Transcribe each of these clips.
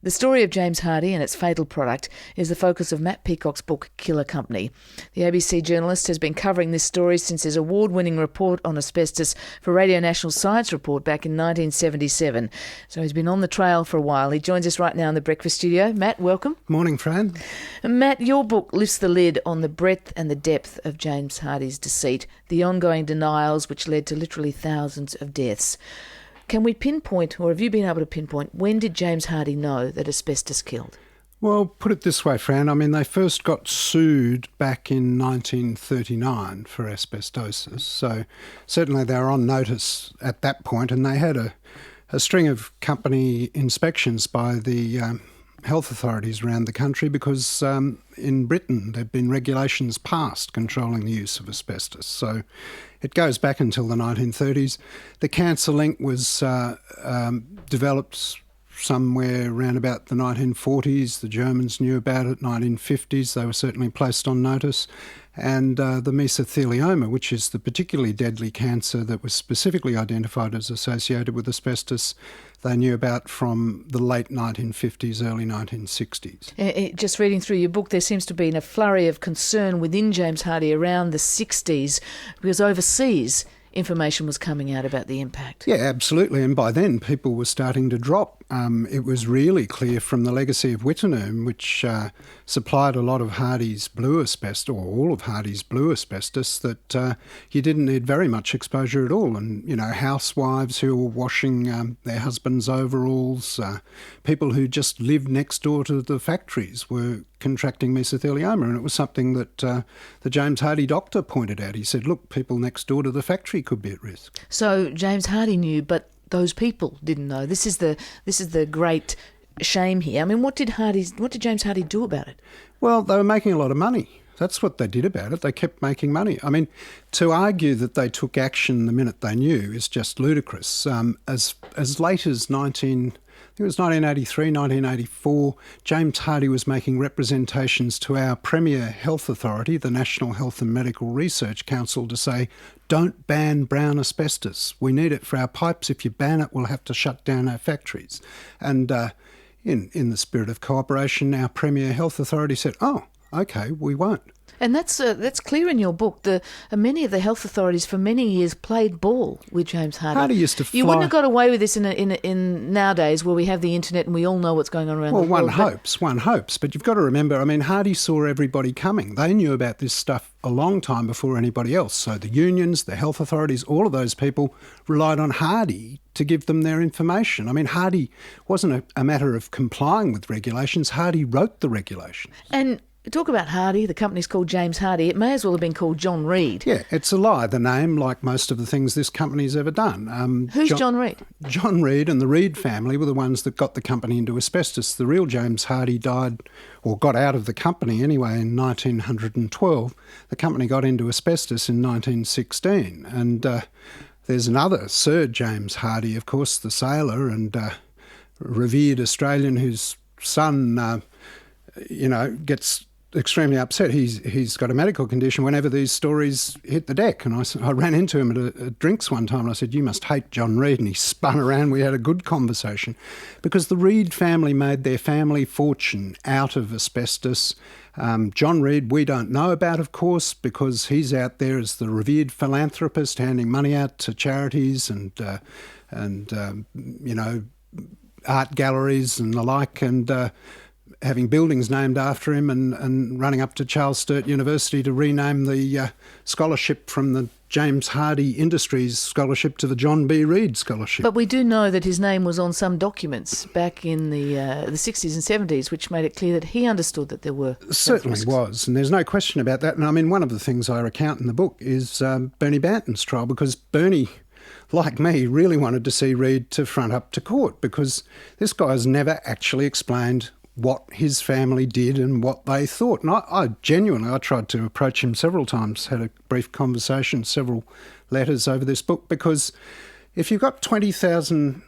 The story of James Hardie and its fatal product is the focus of Matt Peacock's book Killer Company. The ABC journalist has been covering this story since his award-winning report on asbestos for Radio National Science Report back in 1977. So he's been on the trail for a while. He joins us right now in the breakfast studio. Matt, welcome. Morning, Fran. Matt, your book lifts the lid on the breadth and the depth of James Hardie's deceit, the ongoing denials which led to literally thousands of deaths. Can we pinpoint, or have you been able to pinpoint, when did James Hardie know that asbestos killed? Well, put it this way, Fran. I mean, they first got sued back in 1939 for asbestosis. So certainly they were on notice at that point, and they had a string of company inspections by the health authorities around the country because in Britain there'd been regulations passed controlling the use of asbestos. So it goes back until the 1930s. The cancer link was developed somewhere around about the 1940s. The Germans knew about it, 1950s. They were certainly placed on notice. And the mesothelioma, which is the particularly deadly cancer that was specifically identified as associated with asbestos, they knew about from the late 1950s, early 1960s. Just reading through your book, there seems to have been a flurry of concern within James Hardie around the 60s because overseas information was coming out about the impact. Yeah, absolutely. And by then, people were starting to drop. It was really clear from the legacy of Wittenoom, which supplied a lot of Hardie's blue asbestos, or all of Hardie's blue asbestos, that you didn't need very much exposure at all. And, you know, housewives who were washing their husbands' overalls, people who just lived next door to the factories were contracting mesothelioma. And it was something that the James Hardie doctor pointed out. He said, look, people next door to the factory could be at risk. So James Hardie knew, but those people didn't know. This is the great shame here. I mean, what did James Hardie do about it? Well, they were making a lot of money. That's what they did about it. They kept making money. I mean, to argue that they took action the minute they knew is just ludicrous. As late as 1983, 1984, James Hardie was making representations to our premier health authority, the National Health and Medical Research Council, to say, don't ban brown asbestos. We need it for our pipes. If you ban it, we'll have to shut down our factories. And in the spirit of cooperation, our premier health authority said, oh, okay, we won't. And that's clear in your book. Many of the health authorities for many years played ball with James Hardie. Hardie used to fly. You wouldn't have got away with this in nowadays where we have the internet and we all know what's going on around the world. Well, one hopes. But you've got to remember, I mean, Hardie saw everybody coming. They knew about this stuff a long time before anybody else. So the unions, the health authorities, all of those people relied on Hardie to give them their information. I mean, Hardie wasn't a matter of complying with regulations. Hardie wrote the regulations. And talk about Hardie, the company's called James Hardie. It may as well have been called John Reed. Yeah, it's a lie, the name, like most of the things this company's ever done. Who's John Reed? John Reed and the Reed family were the ones that got the company into asbestos. The real James Hardie died, or got out of the company anyway, in 1912. The company got into asbestos in 1916. And there's another Sir James Hardie, of course, the sailor and revered Australian whose son, gets extremely upset. He's got a medical condition whenever these stories hit the deck. And I ran into him at a drinks one time and I said, you must hate John Reed. And he spun around. We had a good conversation because the Reed family made their family fortune out of asbestos. John Reed we don't know about, of course, because he's out there as the revered philanthropist handing money out to charities and art galleries and the like, and having buildings named after him and running up to Charles Sturt University to rename the scholarship from the James Hardie Industries Scholarship to the John B. Reed Scholarship. But we do know that his name was on some documents back in the 60s and 70s, which made it clear that he understood that there were certainly risks. Was, and there's no question about that. And I mean, one of the things I recount in the book is Bernie Banton's trial, because Bernie, like me, really wanted to see Reed to front up to court because this guy has never actually explained what his family did and what they thought. And I tried to approach him several times, had a brief conversation, several letters over this book, because if you've got 20,000,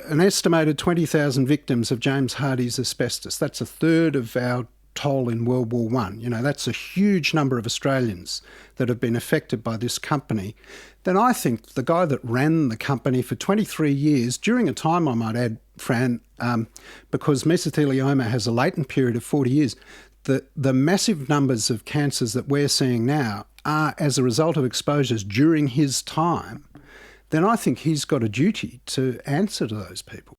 an estimated 20,000 victims of James Hardie's asbestos, that's a third of our toll in World War One, that's a huge number of Australians that have been affected by this company, then I think the guy that ran the company for 23 years, during a time, I might add, Fran, because mesothelioma has a latent period of 40 years, the massive numbers of cancers that we're seeing now are as a result of exposures during his time, then I think he's got a duty to answer to those people.